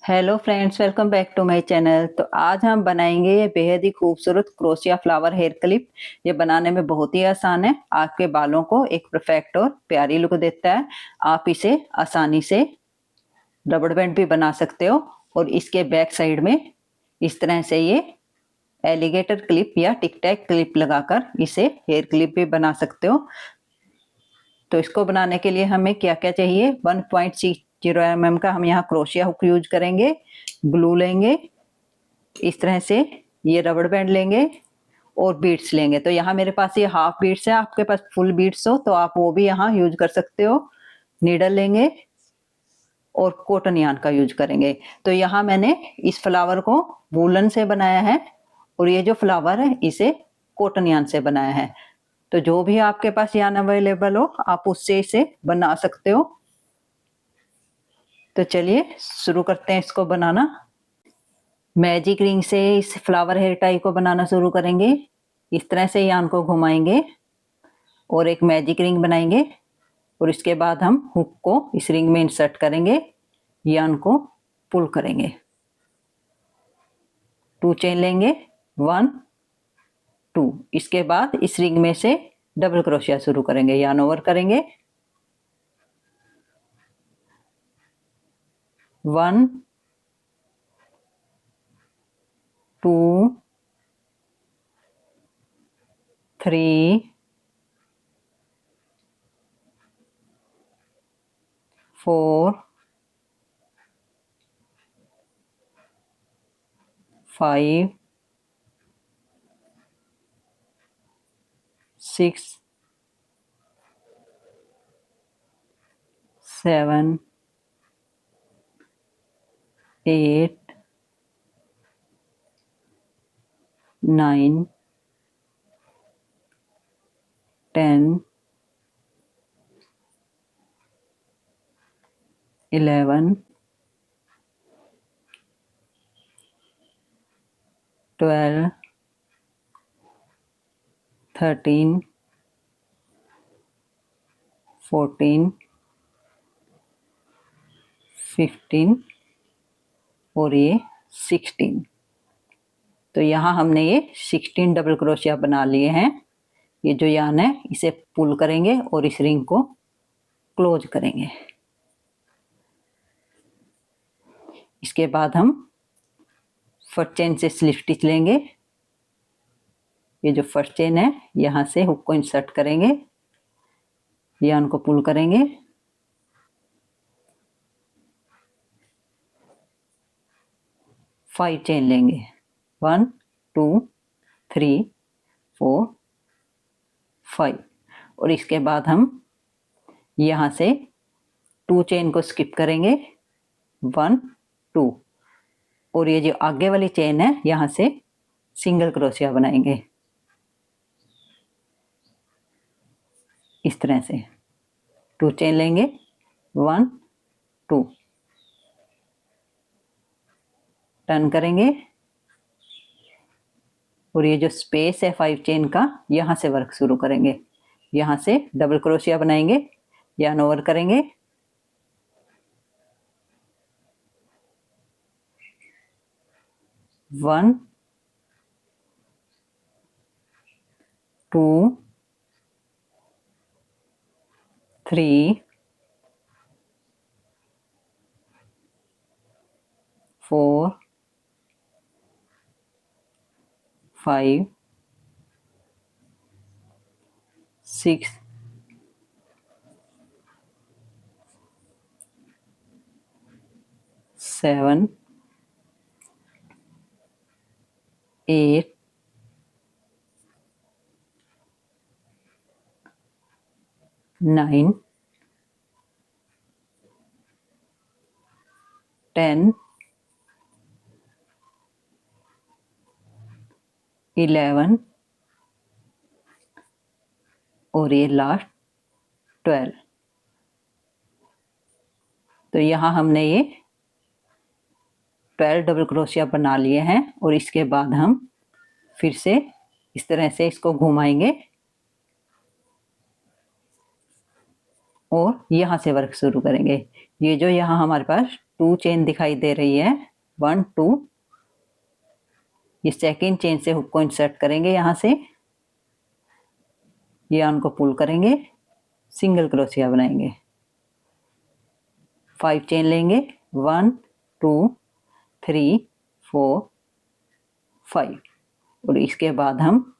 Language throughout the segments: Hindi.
Hello friends, welcome back to my channel. तो आज हम बनाएंगे ये बेहद ही खूबसूरत क्रोशिया फ्लावर हेयर क्लिप। ये बनाने में बहुत ही आसान है, आपके बालों को एक परफेक्ट और प्यारी लुक देता है। आप इसे आसानी से रबड़ बैंड भी बना सकते हो और इसके बैक साइड में इस तरह से ये एलिगेटर क्लिप या टिक टैक क्लिप लगाकर इसे हेयर क्लिप भी बना सकते हो। तो इसको बनाने के लिए हमें क्या क्या चाहिए, 1.60 mm का हम यहाँ क्रोशिया हुक यूज करेंगे, ग्लू लेंगे, इस तरह से ये रबड़ बैंड लेंगे और बीड्स लेंगे। तो यहाँ मेरे पास ये हाफ बीड्स है, आपके पास फुल बीड्स हो तो आप वो भी यहाँ यूज कर सकते हो। नीडल लेंगे और कॉटन यार्न का यूज करेंगे। तो यहाँ मैंने इस फ्लावर को वूलन से बनाया है और ये जो फ्लावर है इसे कॉटन यार्न से बनाया है। तो जो भी आपके पास यार्न अवेलेबल हो आप उससे इसे बना सकते हो। तो चलिए शुरू करते हैं इसको बनाना। मैजिक रिंग से इस फ्लावर हेयर टाई को बनाना शुरू करेंगे। इस तरह से यार्न को घुमाएंगे और एक मैजिक रिंग बनाएंगे और इसके बाद हम हुक को इस रिंग में इंसर्ट करेंगे, यार्न को पुल करेंगे। 2 चेन लेंगे, 1 2। इसके बाद इस रिंग में से डबल क्रोशिया शुरू करेंगे, यार्न ओवर करेंगे, 1 2 3 4 5 6 7 8 9 10 11 12 13 14 15 और ये 16। तो यहाँ हमने ये 16 डबल क्रोशिया बना लिए हैं। ये जो यार्न है इसे पुल करेंगे और इस रिंग को क्लोज करेंगे। इसके बाद हम फर्स्ट चेन से स्लिप स्टिच लेंगे। ये जो फर्स्ट चेन है यहाँ से हुक को इंसर्ट करेंगे, यार्न को पुल करेंगे, फाइव चेन लेंगे, 1 2 3 4 5 और इसके बाद हम यहाँ से 2 चेन को स्किप करेंगे, 1 2 और ये जो आगे वाली चेन है यहाँ से सिंगल क्रोशिया बनाएंगे इस तरह से। 2 चेन लेंगे, 1 2 टर्न करेंगे और ये जो स्पेस है 5 चेन का यहाँ से वर्क शुरू करेंगे। यहाँ से डबल क्रोशिया बनाएंगे, यार्न ओवर करेंगे, 1 2 3 4 5 6 7 8 9 10 11 और ये लास्ट 12। तो यहाँ हमने ये 12 डबल क्रोशिया बना लिए हैं और इसके बाद हम फिर से इस तरह से इसको घुमाएंगे और यहाँ से वर्क शुरू करेंगे। ये जो यहाँ हमारे पास 2 चेन दिखाई दे रही है, 1 2। ये सेकेंड चेन से हुक को इंसर्ट करेंगे, यहाँ से यार्न को पुल करेंगे, सिंगल क्रोशिया बनाएंगे, 5 चेन लेंगे, 1 2 3 4 5। और इसके बाद हम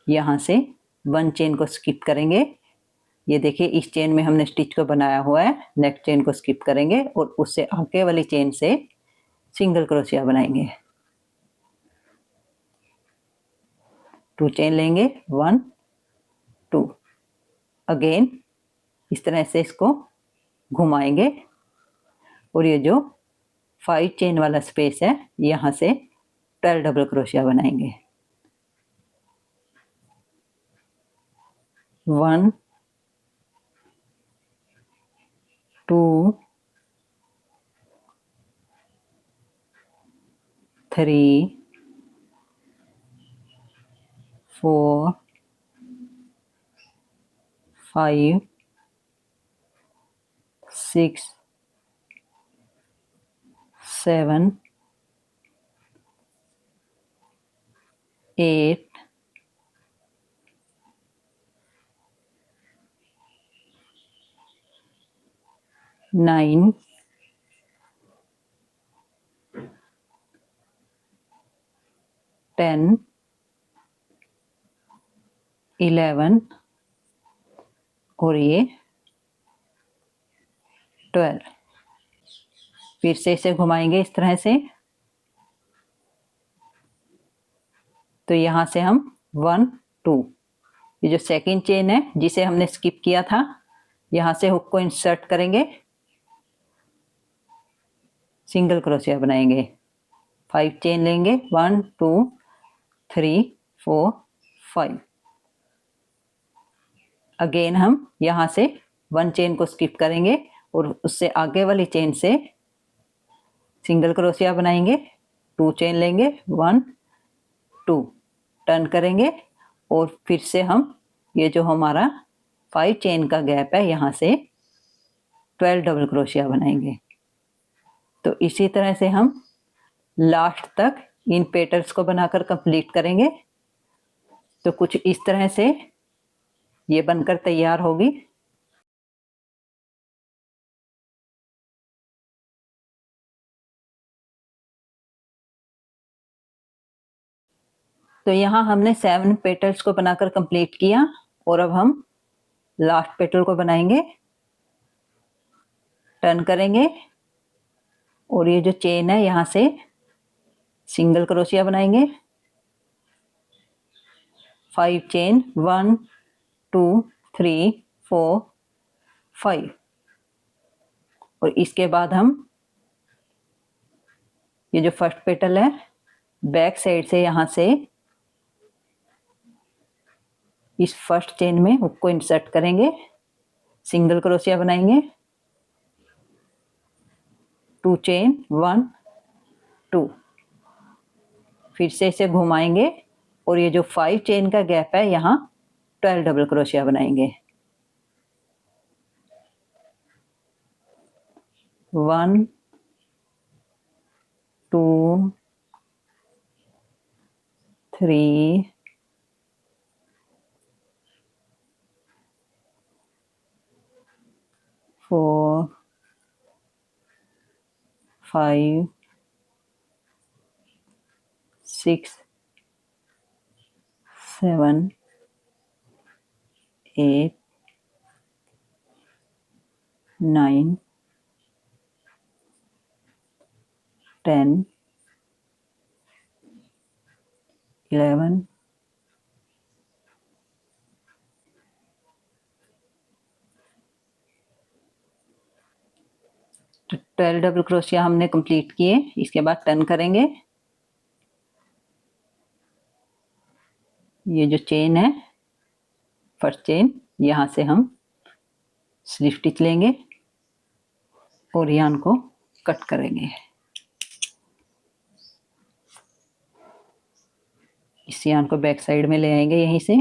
यहाँ से 1 चेन को स्किप करेंगे। ये देखिए इस चेन में हमने स्टिच को बनाया हुआ है, नेक्स्ट चेन को स्किप करेंगे और उससे आगे वाली चेन से सिंगल क्रोशिया बनाएंगे। 2 चेन लेंगे, 1 2। अगेन इस तरह से इसको घुमाएंगे और ये जो 5 चेन वाला स्पेस है यहाँ से 12 डबल क्रोशिया बनाएंगे। 1 2 3 4 5 6 7 8 9 10 11 और ये 12। फिर से इसे घुमाएंगे इस तरह से। तो यहाँ से हम 1 2, ये जो सेकंड चेन है जिसे हमने स्किप किया था, यहाँ से हुक को इंसर्ट करेंगे, सिंगल क्रोशिया बनाएंगे, 5 चेन लेंगे, 1 2 3 4 5। अगेन हम यहाँ से 1 चेन को स्किप करेंगे और उससे आगे वाली चेन से सिंगल क्रोशिया बनाएंगे, 2 चेन लेंगे, 1 2, टर्न करेंगे और फिर से हम ये जो हमारा 5 चेन का गैप है यहाँ से 12 डबल क्रोशिया बनाएंगे। तो इसी तरह से हम लास्ट तक इन पेटल्स को बनाकर कंप्लीट करेंगे। तो कुछ इस तरह से ये बनकर तैयार होगी। तो यहाँ हमने 7 पेटल्स को बनाकर कंप्लीट किया और अब हम लास्ट पेटल को बनाएंगे। टर्न करेंगे और ये जो चेन है यहाँ से सिंगल क्रोशिया बनाएंगे, 5 चेन, 1 2 3 4 5। और इसके बाद हम ये जो फर्स्ट पेटल है बैक साइड से यहाँ से इस फर्स्ट चेन में हुक को इंसर्ट करेंगे, सिंगल क्रोशिया बनाएंगे, 2 चेन, 1 2। फिर से इसे घुमाएंगे और ये जो 5 चेन का गैप है यहाँ 12 डबल क्रोशिया बनाएंगे, 1 2 3 4 5 6 7 8 9 10 11 12 डबल क्रोशिया हमने कंप्लीट किए। इसके बाद टर्न करेंगे, ये जो चेन है फर्स्ट चेन यहाँ से हम स्लिप स्टिच लेंगे और यार्न को कट करेंगे। इस यार्न को बैक साइड में ले आएंगे यहीं से,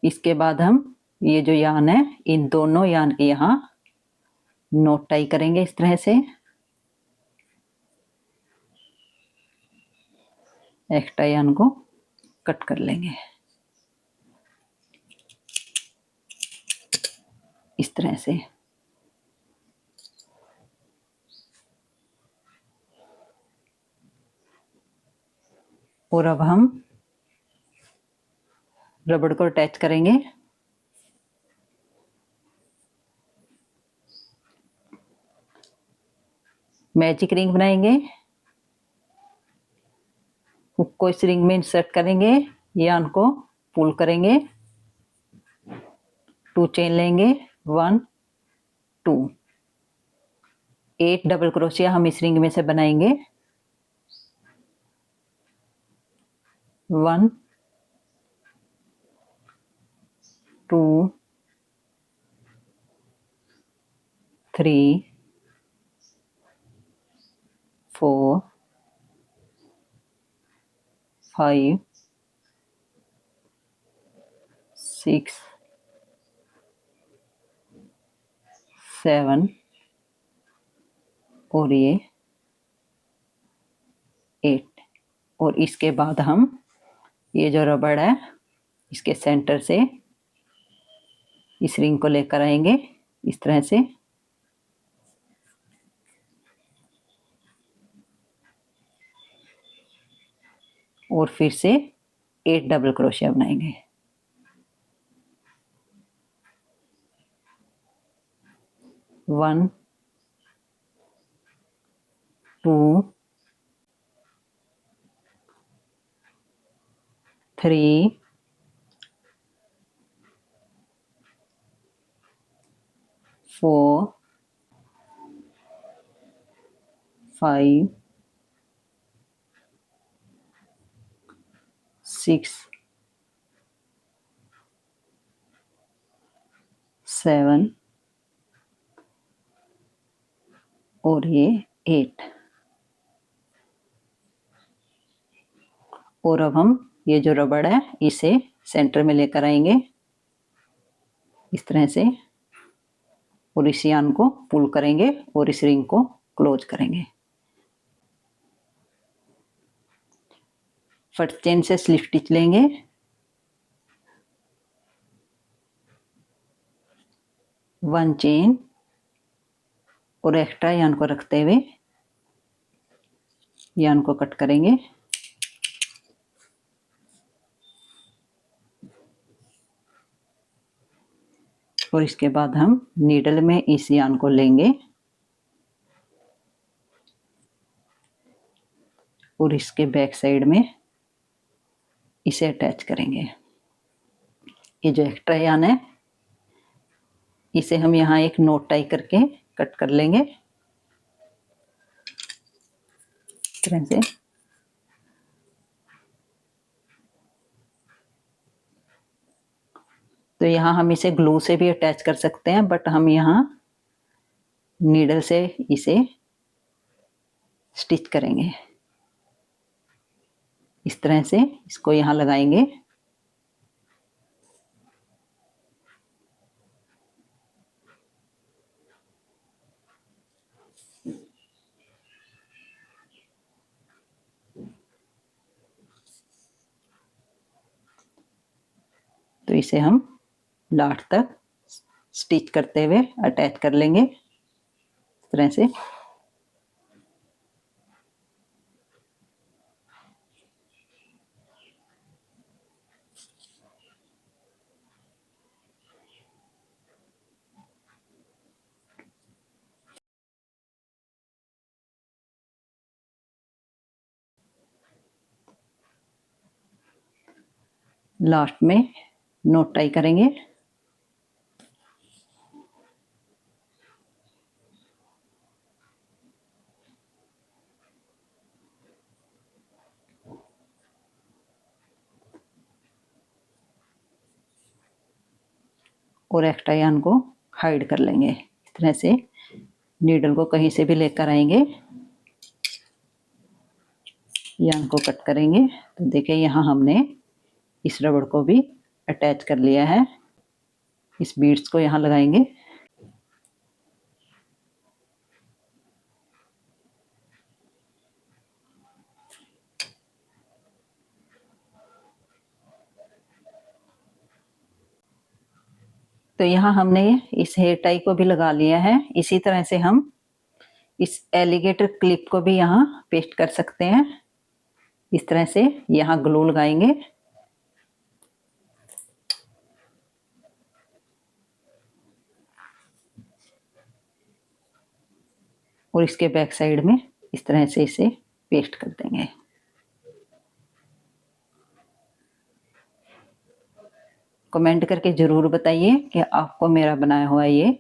इसके बाद हम ये जो यान है इन दोनों यान के यहाँ नोट टाई करेंगे इस तरह से। एक्स्ट्रा यान को कट कर लेंगे इस तरह से। और अब हम रबड़ को अटैच करेंगे। मैजिक रिंग बनाएंगे, हुक को इस रिंग में इंसर्ट करेंगे, यान को पुल करेंगे, 2 चेन लेंगे, 1 2, 8 डबल क्रोशिया हम इस रिंग में से बनाएंगे। 1 2 3 4 5 6 7 और ये 8। और इसके बाद हम ये जो रबड़ है इसके सेंटर से इस रिंग को लेकर आएंगे इस तरह से। और फिर से 8 डबल क्रोशिया बनाएंगे। 1 2 3 4 5 6 7 और ये 8। और अब हम ये जो रबड़ है इसे सेंटर में लेकर आएंगे इस तरह से। और इस यान को पुल करेंगे और इस रिंग को क्लोज करेंगे। फर्स्ट चेन से स्लिप स्टिच लेंगे, वन चेन और एक्स्ट्रा यान को रखते हुए यान को कट करेंगे। और इसके बाद हम नीडल में इस यान को लेंगे और इसके बैक साइड में इसे अटैच करेंगे। ये जो एक्स्ट्रा यान है इसे हम यहाँ एक नोट टाई करके कट कर लेंगे इस तरह से। तो यहाँ हम इसे ग्लू से भी अटैच कर सकते हैं, बट हम यहाँ नीडल से इसे स्टिच करेंगे इस तरह से। इसको यहाँ लगाएंगे तो इसे हम लास्ट तक स्टिच करते हुए अटैच कर लेंगे इस तरह से। लास्ट में नोट टाई करेंगे। और एक्स्ट्रा यान को हाइड कर लेंगे इस तरह से। नीडल को कहीं से भी लेकर आएंगे, यान को कट करेंगे। तो देखिए यहाँ हमने इस रबड़ को भी अटैच कर लिया है। इस बीड्स को यहाँ लगाएंगे। तो यहाँ हमने इस हेयर टाई को भी लगा लिया है। इसी तरह से हम इस एलिगेटर क्लिप को भी यहाँ पेस्ट कर सकते हैं। इस तरह से यहाँ ग्लू लगाएंगे। और इसके बैक साइड में इस तरह से इसे पेस्ट कर देंगे। कमेंट करके ज़रूर बताइए कि आपको मेरा बनाया हुआ ये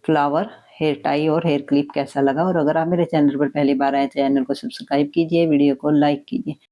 फ्लावर हेयर टाई और हेयर क्लिप कैसा लगा। और अगर आप मेरे चैनल पर पहली बार आए, चैनल को सब्सक्राइब कीजिए, वीडियो को लाइक कीजिए।